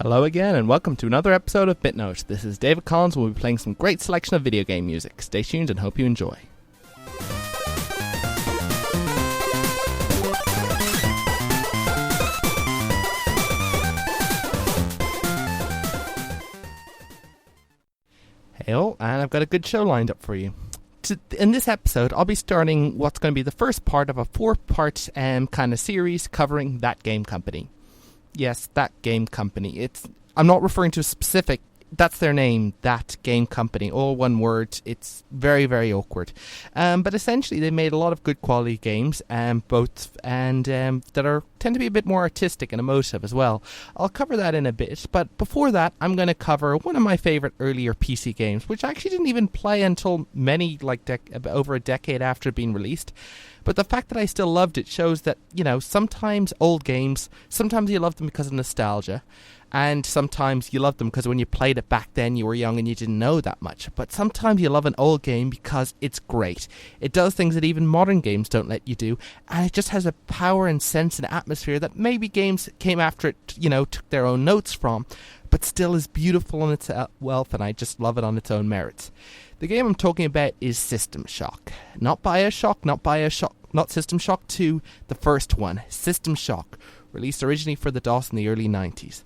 Hello again, and welcome to another episode of BitNote. This is David Collins, and we'll be playing some great selection of video game music. Stay tuned and hope you enjoy. Hey all, and I've got a good show lined up for you. In this episode, I'll be starting what's going to be the first part of a four-part kind of series covering That Game Company. Yes, That Game Company. I'm not referring to a specific. That's their name, That Game Company. All one word. It's very, very awkward. But essentially, they made a lot of good quality games, both that tend to be a bit more artistic and emotive as well. I'll cover that in a bit. But before that, I'm going to cover one of my favorite earlier PC games, which I actually didn't even play until over a decade after being released. But the fact that I still loved it shows that, sometimes old games, sometimes you love them because of nostalgia, and sometimes you love them because when you played it back then you were young and you didn't know that much. But sometimes you love an old game because it's great. It does things that even modern games don't let you do, and it just has a power and sense and atmosphere that maybe games came after it, took their own notes from, but still is beautiful in its wealth, and I just love it on its own merits. The game I'm talking about is System Shock. Not System Shock 2, the first one, System Shock, released originally for the DOS in the early 90s.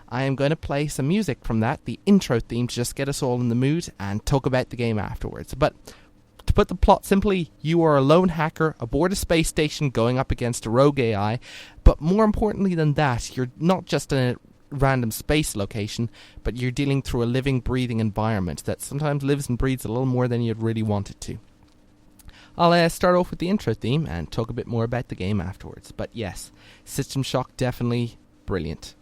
I am going to play some music from that, the intro theme, to just get us all in the mood and talk about the game afterwards. But to put the plot simply, you are a lone hacker aboard a space station going up against a rogue AI, but more importantly than that, you're not just in a random space location, but you're dealing through a living, breathing environment that sometimes lives and breathes a little more than you'd really want it to. I'll start off with the intro theme and talk a bit more about the game afterwards. But yes, System Shock definitely brilliant.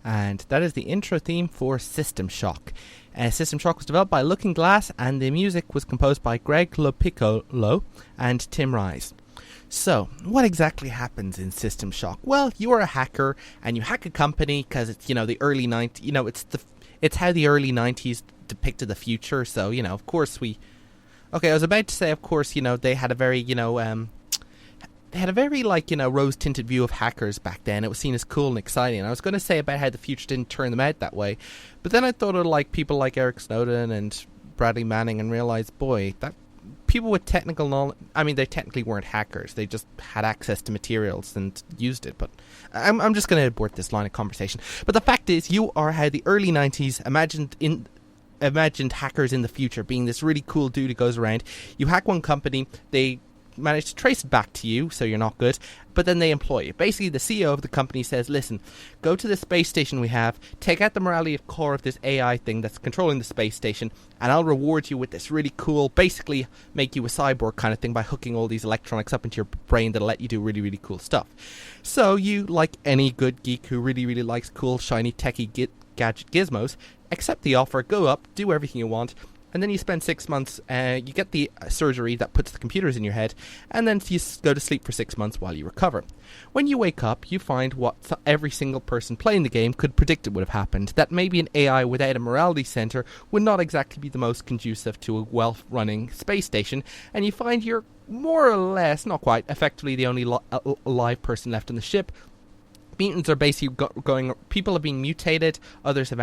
And that is the intro theme for System Shock. System Shock was developed by Looking Glass, and the music was composed by Greg Lopiccolo and Tim Rise. So, what exactly happens in System Shock? Well, you are a hacker, and you hack a company because it's, the early 90s, it's how the early 90s depicted the future, so, of course I was about to say, of course, they had a very, they had a very, rose-tinted view of hackers back then. It was seen as cool and exciting. And I was going to say about how the future didn't turn them out that way. But then I thought of, people like Eric Snowden and Bradley Manning and realized, boy, that people with technical knowledge, I mean, they technically weren't hackers. They just had access to materials and used it. But I'm just going to abort this line of conversation. But the fact is, you are how the early 90s imagined hackers in the future being this really cool dude who goes around. You hack one company, they manage to trace it back to you, so you're not good, but then they employ you. Basically, the CEO of the company says, listen, go to the space station we have, take out the morality of core of this AI thing that's controlling the space station, and I'll reward you with this really cool, basically make you a cyborg kind of thing by hooking all these electronics up into your brain that'll let you do really, really cool stuff. So you, like any good geek who really, really likes cool, shiny, techie gadget gizmos, accept the offer, go up, do everything you want, and then you spend 6 months, you get the surgery that puts the computers in your head, and then you go to sleep for 6 months while you recover. When you wake up, you find what every single person playing the game could predict it would have happened, that maybe an AI without a morality center would not exactly be the most conducive to a well-running space station, and you find you're more or less, not quite, effectively the only live person left on the ship. Mutants are basically going, people are being mutated, others have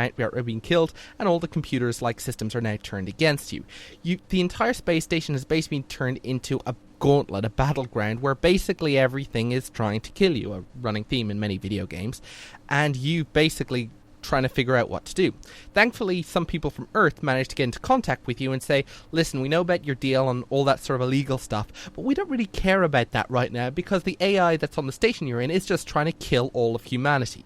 been killed, and all the computers-like systems are now turned against you. The entire space station has basically been turned into a gauntlet, a battleground, where basically everything is trying to kill you, a running theme in many video games, and you basically trying to figure out what to do. Thankfully, some people from Earth managed to get into contact with you and say, listen, we know about your deal and all that sort of illegal stuff, but we don't really care about that right now because the AI that's on the station you're in is just trying to kill all of humanity.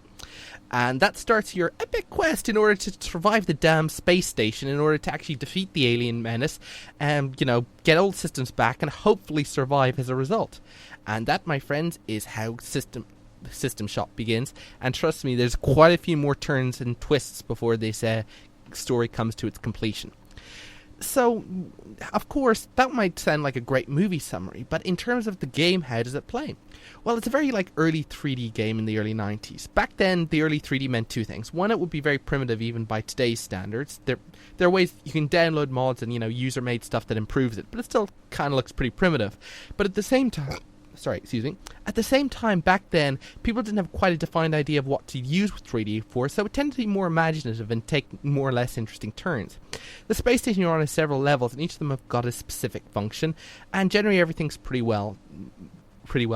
And that starts your epic quest in order to survive the damn space station, in order to actually defeat the alien menace and, get old systems back and hopefully survive as a result. And that, my friends, is how System Shock begins, and trust me, there's quite a few more turns and twists before this story comes to its completion. So, of course, that might sound like a great movie summary, but in terms of the game, how does it play? Well, it's a very early 3D game in the early 90s. Back then, the early 3D meant two things. One, it would be very primitive even by today's standards. There are ways you can download mods and, user-made stuff that improves it, but it still kind of looks pretty primitive. But at the same time, at the same time, back then, people didn't have quite a defined idea of what to use with 3D for, so it tended to be more imaginative and take more or less interesting turns. The space station you're on has several levels, and each of them have got a specific function, and generally everything's pretty well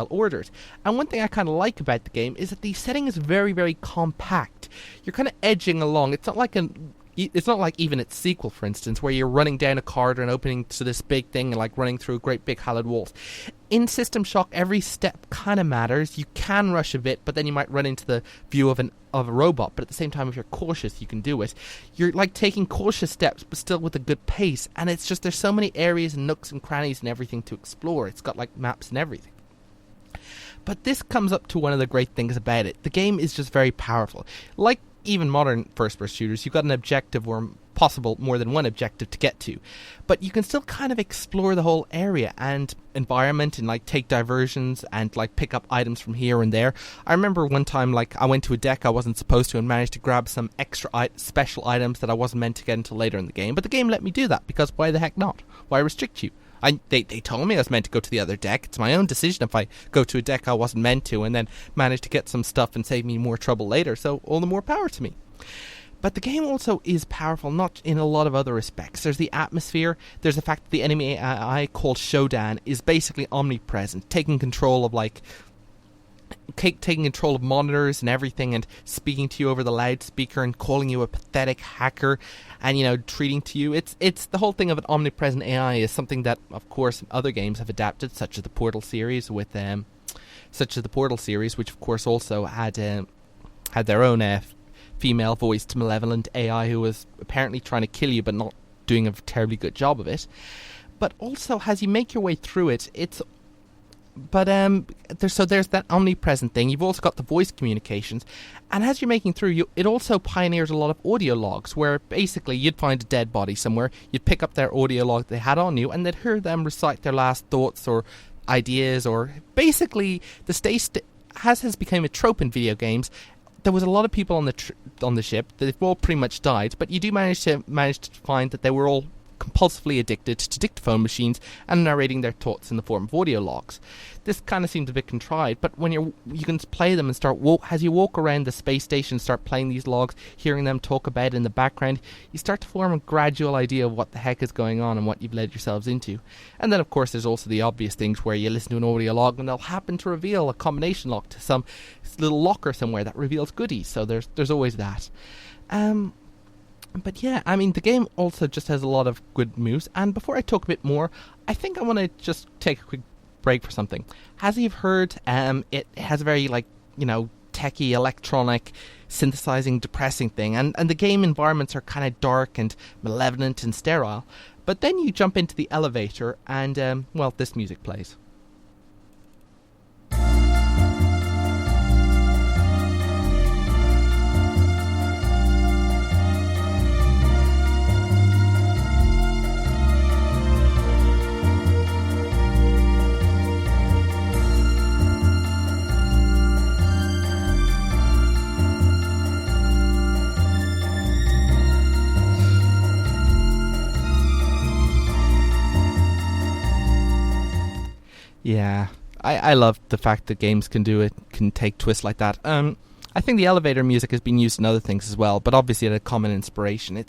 ordered. And one thing I kind of like about the game is that the setting is very, very compact. You're kind of edging along. It's not like even its sequel, for instance, where you're running down a corridor and opening to this big thing and running through great big hallowed walls. In System Shock, every step kind of matters. You can rush a bit, but then you might run into the view of a robot. But at the same time, if you're cautious, you can do it. You're taking cautious steps, but still with a good pace. And it's just, there's so many areas and nooks and crannies and everything to explore. It's got maps and everything. But this comes up to one of the great things about it. The game is just very powerful. Like even modern first-person shooters, you've got an objective or possible more than one objective to get to. But you can still kind of explore the whole area and environment and take diversions and pick up items from here and there. I remember one time I went to a deck I wasn't supposed to and managed to grab some extra special items that I wasn't meant to get until later in the game. But the game let me do that because why the heck not? Why restrict you? They told me I was meant to go to the other deck. It's my own decision if I go to a deck I wasn't meant to and then manage to get some stuff and save me more trouble later, so all the more power to me. But the game also is powerful, not in a lot of other respects. There's the atmosphere, there's the fact that the enemy AI called Shodan is basically omnipresent, taking control of monitors and everything and speaking to you over the loudspeaker and calling you a pathetic hacker and treating to you. It's the whole thing of an omnipresent AI is something that of course other games have adapted, such as the Portal series which of course also had their own female voiced malevolent AI who was apparently trying to kill you but not doing a terribly good job of it. But also as you make your way through it, there's that omnipresent thing. You've also got the voice communications, and as you're making through, it also pioneers a lot of audio logs, where basically you'd find a dead body somewhere, you'd pick up their audio log they had on you, and they'd hear them recite their last thoughts or ideas, or basically has become a trope in video games. There was a lot of people on the ship. They've all pretty much died, but you do manage to find that they were all compulsively addicted to dictaphone machines and narrating their thoughts in the form of audio logs. This kind of seems a bit contrived, but when you can play them and start as you walk around the space station, start playing these logs, hearing them talk about it in the background, you start to form a gradual idea of what the heck is going on and what you've led yourselves into. And then, of course, there's also the obvious things where you listen to an audio log and they'll happen to reveal a combination lock to some little locker somewhere that reveals goodies. So there's always that. But yeah, I mean, the game also just has a lot of good moves. And before I talk a bit more, I think I want to just take a quick break for something. As you've heard, it has a very, techie, electronic, synthesizing, depressing thing. And the game environments are kind of dark and malevolent and sterile. But then you jump into the elevator and, this music plays. Yeah, I love the fact that games can do it, can take twists like that. I think the elevator music has been used in other things as well, but obviously it had a common inspiration.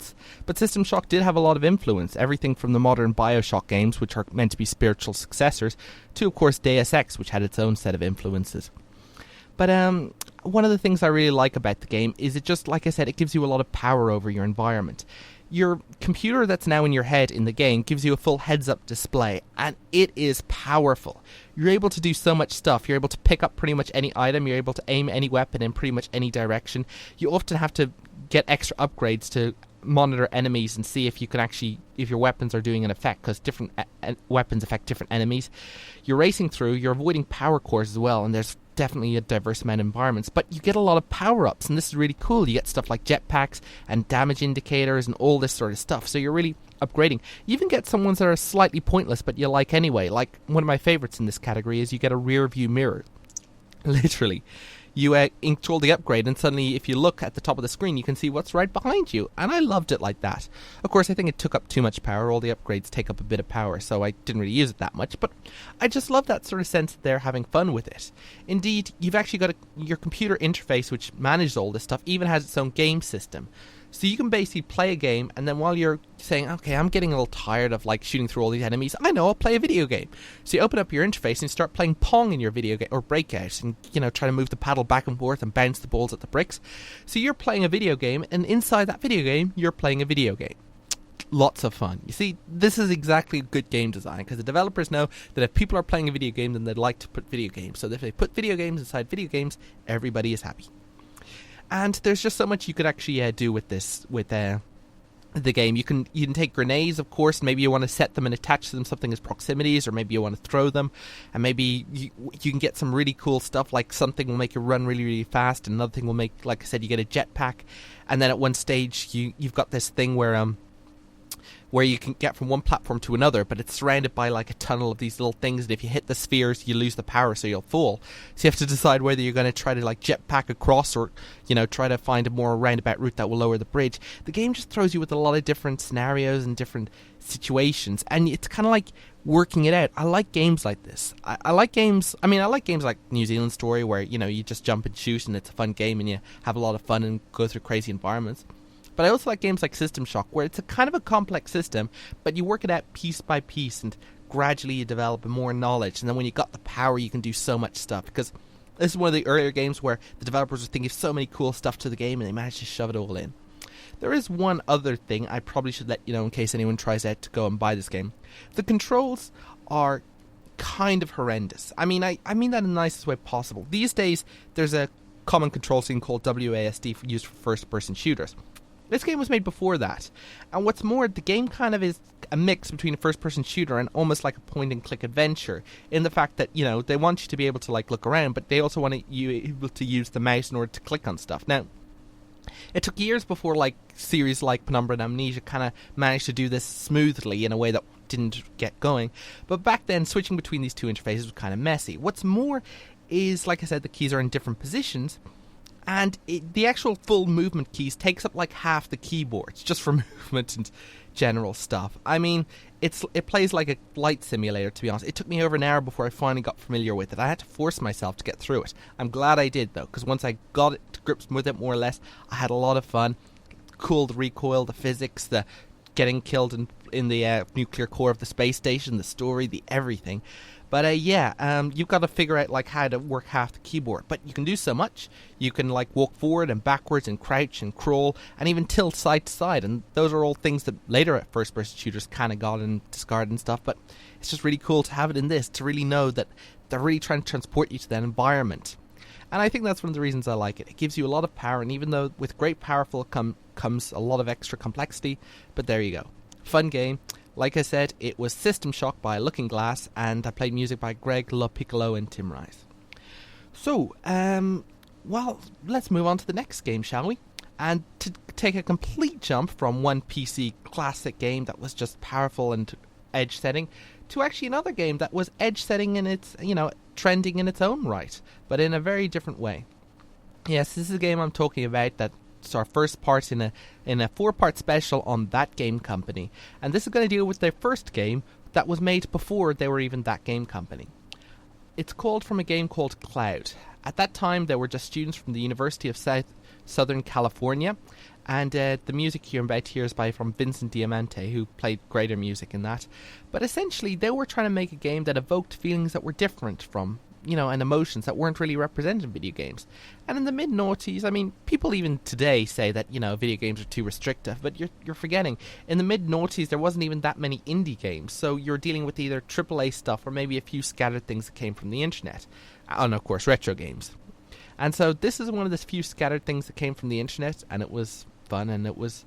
But System Shock did have a lot of influence, everything from the modern BioShock games, which are meant to be spiritual successors, to, of course, Deus Ex, which had its own set of influences. But one of the things I really like about the game is it just, like I said, it gives you a lot of power over your environment. Your computer that's now in your head in the game gives you a full heads-up display, and it is powerful. You're able to do so much stuff. You're able to pick up pretty much any item. You're able to aim any weapon in pretty much any direction. You often have to get extra upgrades to monitor enemies and see if you can actually, if your weapons are doing an effect, because different weapons affect different enemies. You're racing through, you're avoiding power cores as well, and there's definitely a diverse amount of environments, but you get a lot of power-ups, and this is really cool. You get stuff like jetpacks and damage indicators and all this sort of stuff, so you're really upgrading. You even get some ones that are slightly pointless, but you like anyway. Like, one of my favorites in this category is you get a rear view mirror. Literally. You install the upgrade, and suddenly if you look at the top of the screen, you can see what's right behind you, and I loved it like that. Of course, I think it took up too much power. All the upgrades take up a bit of power, so I didn't really use it that much, but I just love that sort of sense that they're having fun with it. Indeed, you've actually got your computer interface, which manages all this stuff, even has its own game system. So you can basically play a game, and then while you're saying, okay, I'm getting a little tired of shooting through all these enemies, I know, I'll play a video game. So you open up your interface and you start playing Pong in your video game, or Breakout, and try to move the paddle back and forth and bounce the balls at the bricks. So you're playing a video game, and inside that video game, you're playing a video game. Lots of fun. You see, this is exactly good game design, because the developers know that if people are playing a video game, then they'd like to put video games. So if they put video games inside video games, everybody is happy. And there's just so much you could actually do with this, with the game. You can take grenades, of course. Maybe you want to set them and attach them something as proximities, or maybe you want to throw them. And maybe you can get some really cool stuff, like something will make you run really, really fast, and another thing will make, like I said, you get a jetpack. And then at one stage, you've got this thing where you can get from one platform to another, but it's surrounded by a tunnel of these little things, and if you hit the spheres, you lose the power, so you'll fall. So you have to decide whether you're going to try to jetpack across, or try to find a more roundabout route that will lower the bridge. The game just throws you with a lot of different scenarios and different situations, and it's kind of like working it out. I like games like this. I like games like New Zealand Story, where you just jump and shoot, and it's a fun game, and you have a lot of fun and go through crazy environments. But I also like games like System Shock, where it's a kind of a complex system, but you work it out piece by piece, and gradually you develop more knowledge. And then when you got the power, you can do so much stuff. Because this is one of the earlier games where the developers were thinking of so many cool stuff to the game, and they managed to shove it all in. There is one other thing I probably should let you know in case anyone tries out to go and buy this game. The controls are kind of horrendous. I mean that in the nicest way possible. These days, there's a common control scheme called WASD used for first-person shooters. This game was made before that, and what's more, the game kind of is a mix between a first-person shooter and almost like a point-and-click adventure, in the fact that, they want you to be able to look around, but they also want you able to use the mouse in order to click on stuff. Now, it took years before series like Penumbra and Amnesia kind of managed to do this smoothly in a way that didn't get going, but back then, switching between these two interfaces was kind of messy. What's more is, like I said, the keys are in different positions, And the actual full movement keys takes up like half the keyboard, just for movement and general stuff. I mean, it plays like a flight simulator, to be honest. It took me over an hour before I finally got familiar with it. I had to force myself to get through it. I'm glad I did, though, because once I got it to grips with it, more or less, I had a lot of fun. Cool, the recoil, the physics, the getting killed in the nuclear core of the space station, the story, the everything. But you've got to figure out like how to work half the keyboard. But you can do so much. You can like walk forward and backwards and crouch and crawl and even tilt side to side. And those are all things that later at first-person shooters kind of got and discarded and stuff. But it's just really cool to have it in this, to really know that they're really trying to transport you to that environment. And I think that's one of the reasons I like it. It gives you a lot of power, and even though with great powerful comes a lot of extra complexity, but there you go. Fun game. Like I said, it was System Shock by Looking Glass, and I played music by Greg LaPiccolo and Tim Rice. So, let's move on to the next game, shall we? And to take a complete jump from one PC classic game that was just powerful and edge-setting, to actually another game that was edge-setting in its, trending in its own right, but in a very different way. Yes, this is a game I'm talking about that it's our first part in a 4-part special on That Game Company, and this is going to deal with their first game that was made before they were even That Game Company. It's called from a game called Cloud. At that time, they were just students from the University of Southern California, and the music you're about to hear is from Vincent Diamante, who played greater music in that. But essentially, they were trying to make a game that evoked feelings that were different from, and emotions that weren't really represented in video games. And in the mid-noughties, I mean, people even today say that, video games are too restrictive, but you're forgetting. In the mid-noughties, there wasn't even that many indie games, so you're dealing with either AAA stuff or maybe a few scattered things that came from the internet. And, of course, retro games. And so this is one of the few scattered things that came from the internet, and it was fun and it was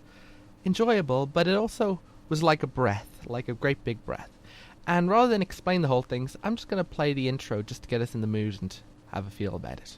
enjoyable, but it also was like a breath, like a great big breath. And rather than explain the whole things, I'm just going to play the intro just to get us in the mood and have a feel about it.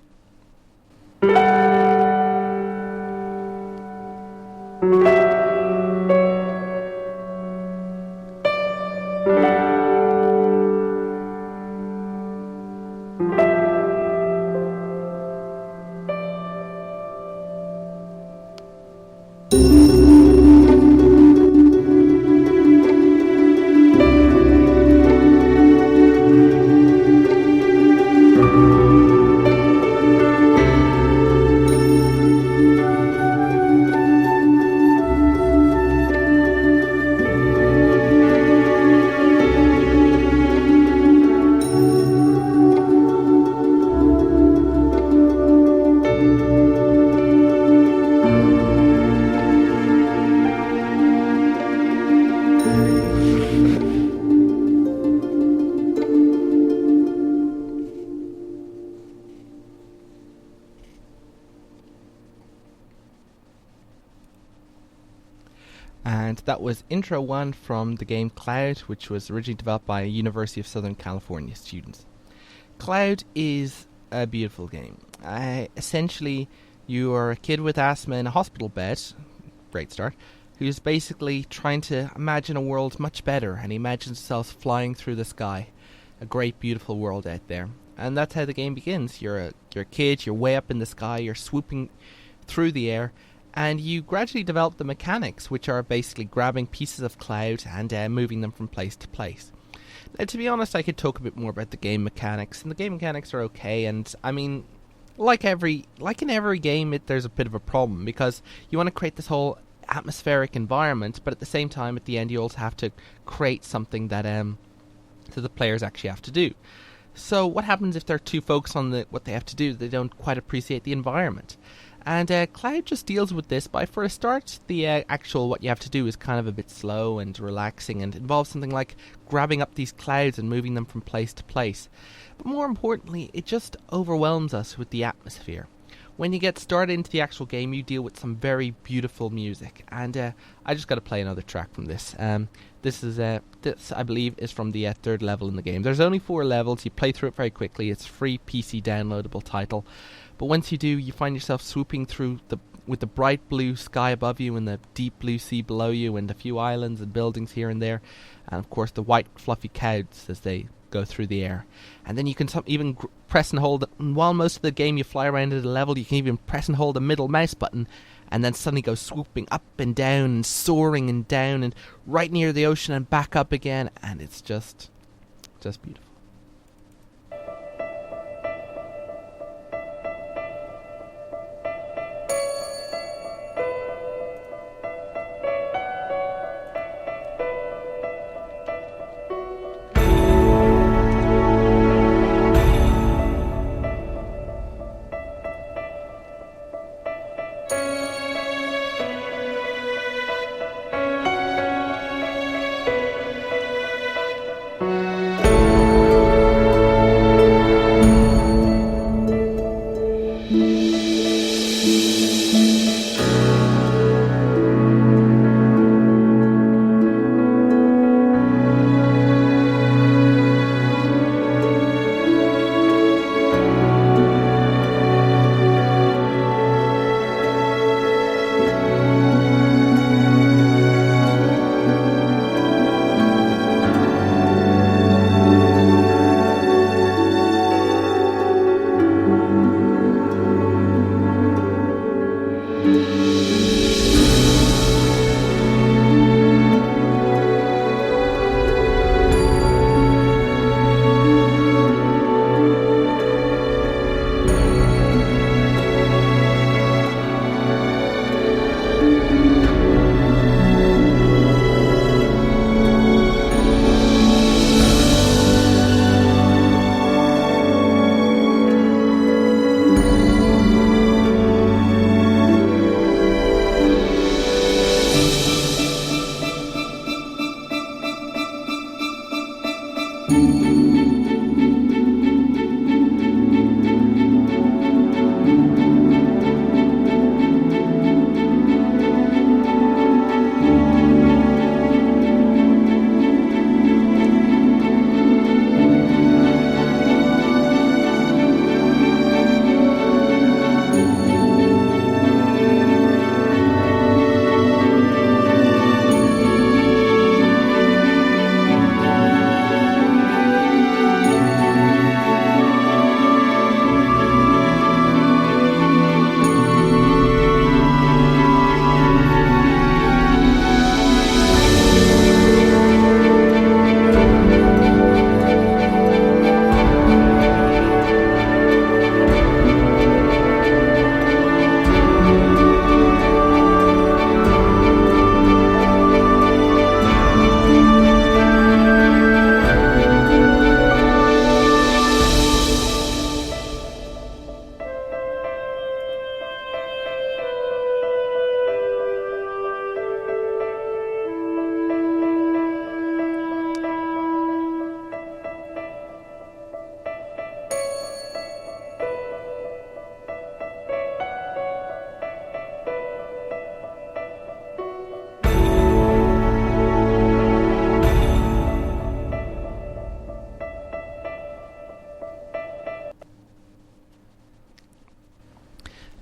And that was Intro 1 from the game Cloud, which was originally developed by University of Southern California students. Cloud is a beautiful game. Essentially, you are a kid with asthma in a hospital bed, great start, who's basically trying to imagine a world much better, and he imagines himself flying through the sky. A great, beautiful world out there. And that's how the game begins. You're a kid, you're way up in the sky, you're swooping through the air, and you gradually develop the mechanics, which are basically grabbing pieces of cloud and moving them from place to place. Now, to be honest, I could talk a bit more about the game mechanics, and the game mechanics are okay, and I mean, like in every game, there's a bit of a problem, because you want to create this whole atmospheric environment, but at the same time, at the end, you also have to create something that the players actually have to do. So what happens if they're too focused on what they have to do, they don't quite appreciate the environment? And Cloud just deals with this by, for a start, the actual what you have to do is kind of a bit slow and relaxing and involves something like grabbing up these clouds and moving them from place to place. But more importantly, it just overwhelms us with the atmosphere. When you get started into the actual game, you deal with some very beautiful music. And I just got to play another track from this. This, I believe, is from the third level in the game. There's only 4 levels. You play through it very quickly. It's a free PC downloadable title. But once you do, you find yourself swooping through with the bright blue sky above you and the deep blue sea below you and a few islands and buildings here and there. And, of course, the white fluffy clouds as they go through the air. And then you can even press and hold, and while most of the game you fly around at a level, you can even press and hold the middle mouse button, and then suddenly go swooping up and down and soaring and down and right near the ocean and back up again, and it's just beautiful.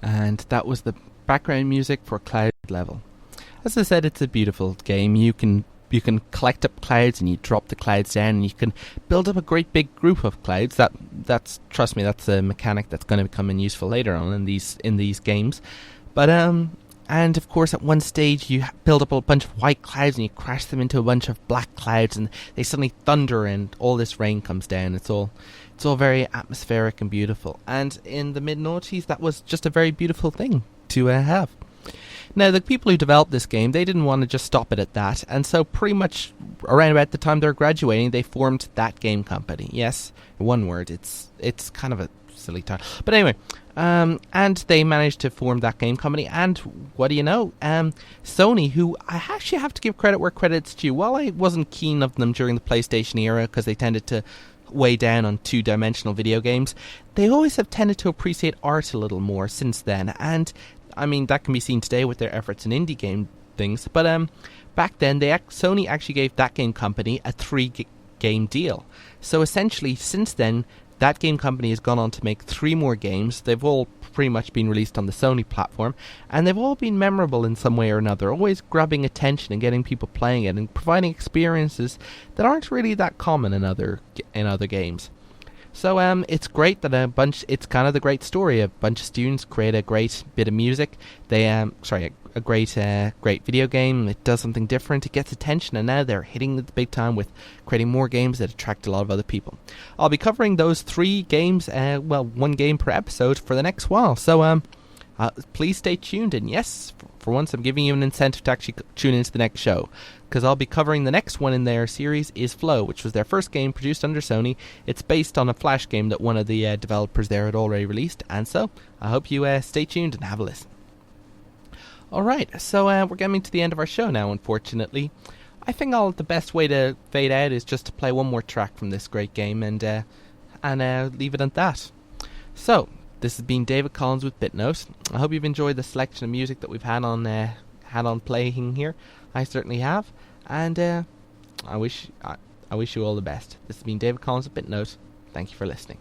And that was the background music for Cloud Level. As I said, it's a beautiful game. You can collect up clouds and you drop the clouds down, and you can build up a great big group of clouds. That's trust me, that's a mechanic that's going to become useful later on in these games. But and of course at one stage you build up a bunch of white clouds and you crash them into a bunch of black clouds, and they suddenly thunder and all this rain comes down. It's all very atmospheric and beautiful. And in the mid-noughties, that was just a very beautiful thing to have. Now, the people who developed this game, they didn't want to just stop it at that, and so pretty much around about the time they were graduating, they formed That Game Company. Yes, one word. It's kind of a silly title. But anyway, and they managed to form That Game Company, and what do you know? Sony, who I actually have to give credit where credit's due, while I wasn't keen of them during the PlayStation era because they tended to way down on two-dimensional video games, they always have tended to appreciate art a little more since then, and I mean that can be seen today with their efforts in indie game things. But back then, Sony actually gave That Game Company a 3-game deal. So essentially, since then, That Game Company has gone on to make 3 more games. They've all pretty much been released on the Sony platform, and they've all been memorable in some way or another, always grabbing attention and getting people playing it and providing experiences that aren't really that common in other games. So it's great that it's kind of the great story. A bunch of students create a great bit of music. They a great video game. It does something different. It gets attention, and now they're hitting the big time with creating more games that attract a lot of other people. I'll be covering those 3 games, one game per episode for the next while. So please stay tuned. And yes, for once, I'm giving you an incentive to actually tune into the next show, because I'll be covering the next one in their series is Flow, which was their first game produced under Sony. It's based on a Flash game that one of the developers there had already released, and so I hope you stay tuned and have a listen. Alright, so we're getting to the end of our show now, unfortunately. I think the best way to fade out is just to play one more track from this great game and leave it at that. So, this has been David Collins with BitNote. I hope you've enjoyed the selection of music that we've had on playing here. I certainly have, and I wish you all the best. This has been David Collins with BitNote. Thank you for listening.